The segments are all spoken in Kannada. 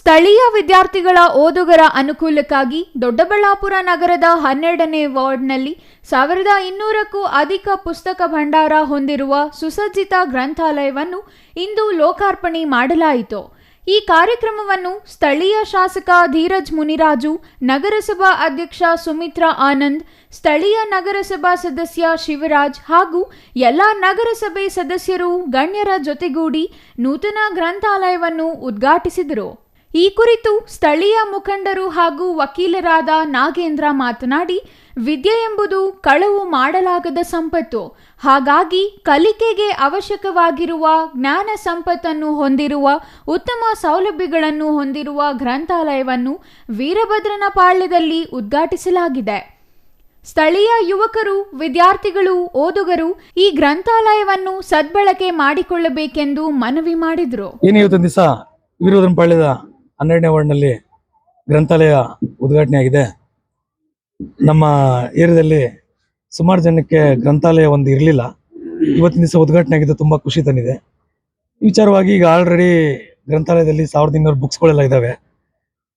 ಸ್ಥಳೀಯ ವಿದ್ಯಾರ್ಥಿಗಳ ಓದುಗರ ಅನುಕೂಲಕ್ಕಾಗಿ ದೊಡ್ಡಬಳ್ಳಾಪುರ ನಗರದ 12ನೇ ವಾರ್ಡ್ನಲ್ಲಿ 1200ಕ್ಕೂ ಅಧಿಕ ಪುಸ್ತಕ ಭಂಡಾರ ಹೊಂದಿರುವ ಸುಸಜ್ಜಿತ ಗ್ರಂಥಾಲಯವನ್ನು ಇಂದು ಲೋಕಾರ್ಪಣೆ ಮಾಡಲಾಯಿತು. ಈ ಕಾರ್ಯಕ್ರಮವನ್ನು ಸ್ಥಳೀಯ ಶಾಸಕ ಧೀರಜ್ ಮುನಿರಾಜು, ನಗರಸಭಾ ಅಧ್ಯಕ್ಷ ಸುಮಿತ್ರಾ ಆನಂದ್, ಸ್ಥಳೀಯ ನಗರಸಭಾ ಸದಸ್ಯ ಶಿವರಾಜ್ ಹಾಗೂ ಎಲ್ಲ ನಗರಸಭೆ ಸದಸ್ಯರು ಗಣ್ಯರ ಜೊತೆಗೂಡಿ ನೂತನ ಗ್ರಂಥಾಲಯವನ್ನು ಉದ್ಘಾಟಿಸಿದರು. ಈ ಕುರಿತು ಸ್ಥಳೀಯ ಮುಖಂಡರು ಹಾಗೂ ವಕೀಲರಾದ ನಾಗೇಂದ್ರ ಮಾತನಾಡಿ, ವಿದ್ಯೆ ಎಂಬುದು ಕಳವು ಮಾಡಲಾಗದ ಸಂಪತ್ತು. ಹಾಗಾಗಿ ಕಲಿಕೆಗೆ ಅವಶ್ಯಕವಾಗಿರುವ ಜ್ಞಾನ ಸಂಪತ್ತನ್ನು ಹೊಂದಿರುವ ಉತ್ತಮ ಸೌಲಭ್ಯಗಳನ್ನು ಹೊಂದಿರುವ ಗ್ರಂಥಾಲಯವನ್ನು ವೀರಭದ್ರನ ಪಾಳ್ಯದಲ್ಲಿ ಉದ್ಘಾಟಿಸಲಾಗಿದೆ. ಸ್ಥಳೀಯ ಯುವಕರು, ವಿದ್ಯಾರ್ಥಿಗಳು, ಓದುಗರು ಈ ಗ್ರಂಥಾಲಯವನ್ನು ಸದ್ಬಳಕೆ ಮಾಡಿಕೊಳ್ಳಬೇಕೆಂದು ಮನವಿ ಮಾಡಿದರು. ವೀರಭದ್ರನ ಪಾಳ್ಯದ 12ನೇ ವಾರ್ಡ್ನಲ್ಲಿ ಗ್ರಂಥಾಲಯ ಉದ್ಘಾಟನೆ ಆಗಿದೆ. ನಮ್ಮ ಏರಿಯಾದಲ್ಲಿ ಸುಮಾರು ಜನಕ್ಕೆ ಗ್ರಂಥಾಲಯ ಒಂದು ಇರಲಿಲ್ಲ. ಇವತ್ತಿನ ದಿವಸ ಉದ್ಘಾಟನೆ ಆಗಿದ್ದು ತುಂಬ ಖುಷಿ ತಂದಿದೆ. ಈ ವಿಚಾರವಾಗಿ ಈಗ ಆಲ್ರೆಡಿ ಗ್ರಂಥಾಲಯದಲ್ಲಿ 1200 ಬುಕ್ಸ್ಗಳೆಲ್ಲ ಇದ್ದಾವೆ.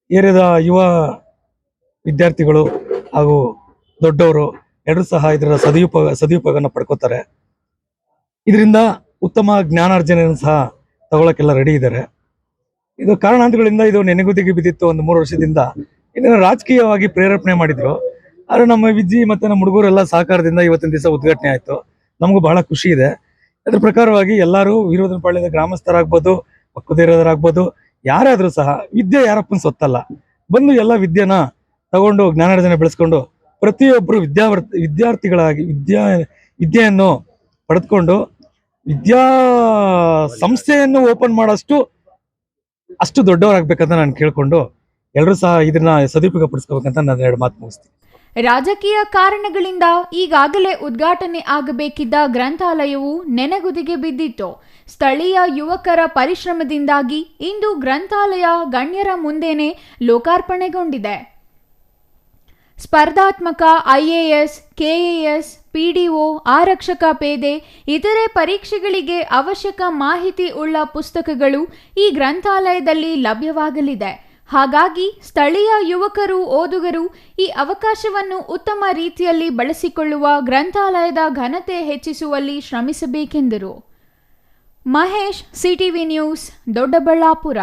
ಏರಿಯಾದ ಯುವ ವಿದ್ಯಾರ್ಥಿಗಳು ಹಾಗೂ ದೊಡ್ಡವರು ಎಲ್ಲರೂ ಸಹ ಇದರ ಸದುಪಯೋಗನ ಪಡ್ಕೋತಾರೆ. ಇದರಿಂದ ಉತ್ತಮ ಜ್ಞಾನಾರ್ಜನೆಯನ್ನು ಸಹ ತಗೊಳ್ಳೋಕ್ಕೆಲ್ಲ ರೆಡಿ ಇದ್ದಾರೆ. ಇದು ಕಾರಣಾಂತರಗಳಿಂದ ಇದು ನೆನೆಗುದಿಗೆ ಬಿದ್ದಿತ್ತು. ಒಂದು 3 ವರ್ಷದಿಂದ ಇದನ್ನು ರಾಜಕೀಯವಾಗಿ ಪ್ರೇರೇಪಣೆ ಮಾಡಿದ್ರು. ಆದರೆ ನಮ್ಮ ವಿಜ್ಜಿ ಮತ್ತು ನಮ್ಮ ಹುಡುಗರೆಲ್ಲ ಸಹಕಾರದಿಂದ ಇವತ್ತಿನ ದಿವಸ ಉದ್ಘಾಟನೆ ಆಯಿತು. ನಮಗೂ ಬಹಳ ಖುಷಿ ಇದೆ. ಅದ್ರ ಪ್ರಕಾರವಾಗಿ ಎಲ್ಲರೂ ವೀರಭದ್ರನ ಪಾಳ್ಯದ ಗ್ರಾಮಸ್ಥರಾಗ್ಬೋದು, ಪಕ್ಕದೇರರಾಗ್ಬೋದು, ಯಾರಾದರೂ ಸಹ ವಿದ್ಯೆ ಯಾರಪ್ಪನ ಸೊತ್ತಲ್ಲ. ಬಂದು ಎಲ್ಲ ವಿದ್ಯೆನ ತಗೊಂಡು ಜ್ಞಾನಾರ್ಜನೆ ಬೆಳೆಸ್ಕೊಂಡು ಪ್ರತಿಯೊಬ್ಬರು ವಿದ್ಯಾರ್ಥಿಗಳಾಗಿ ವಿದ್ಯೆಯನ್ನು ಪಡೆದುಕೊಂಡು ವಿದ್ಯಾ ಸಂಸ್ಥೆಯನ್ನು ಓಪನ್ ಮಾಡೋಷ್ಟು ದೊಡ್ಡವರಾಗಬೇಕಂತ ನಾನು ಕೇಳ್ಕೊಂಡು ಎಲ್ಲರೂ ಸಹ ಇದನ್ನ ಸದುಪಯೋಗ ಪಡಿಸ್ಕೋಬೇಕಂತ ನಾನು 2 ಮಾತು ಮುಗಿಸ್ತೀನಿ. ರಾಜಕೀಯ ಕಾರಣಗಳಿಂದ ಈಗಾಗಲೇ ಉದ್ಘಾಟನೆ ಆಗಬೇಕಿದ್ದ ಗ್ರಂಥಾಲಯವು ನೆನೆಗುದಿಗೆ ಬಿದ್ದಿತ್ತು. ಸ್ಥಳೀಯ ಯುವಕರ ಪರಿಶ್ರಮದಿಂದಾಗಿ ಇಂದು ಗ್ರಂಥಾಲಯ ಗಣ್ಯರ ಮುಂದೆನೇ ಲೋಕಾರ್ಪಣೆಗೊಂಡಿದೆ. ಸ್ಪರ್ಧಾತ್ಮಕ ಐಎಎಸ್, ಕೆಎಎಸ್, ಪಿಡಿಒ, ಆರಕ್ಷಕ ಪೇದೆ ಇತರೆ ಪರೀಕ್ಷೆಗಳಿಗೆ ಅವಶ್ಯಕ ಮಾಹಿತಿ ಉಳ್ಳ ಪುಸ್ತಕಗಳು ಈ ಗ್ರಂಥಾಲಯದಲ್ಲಿ ಲಭ್ಯವಾಗಲಿದೆ. ಹಾಗಾಗಿ ಸ್ಥಳೀಯ ಯುವಕರು, ಓದುಗರು ಈ ಅವಕಾಶವನ್ನು ಉತ್ತಮ ರೀತಿಯಲ್ಲಿ ಬಳಸಿಕೊಳ್ಳುವ ಗ್ರಂಥಾಲಯದ ಘನತೆ ಹೆಚ್ಚಿಸುವಲ್ಲಿ ಶ್ರಮಿಸಬೇಕೆಂದರು. Mahesh, CTV news, Doddaballapura.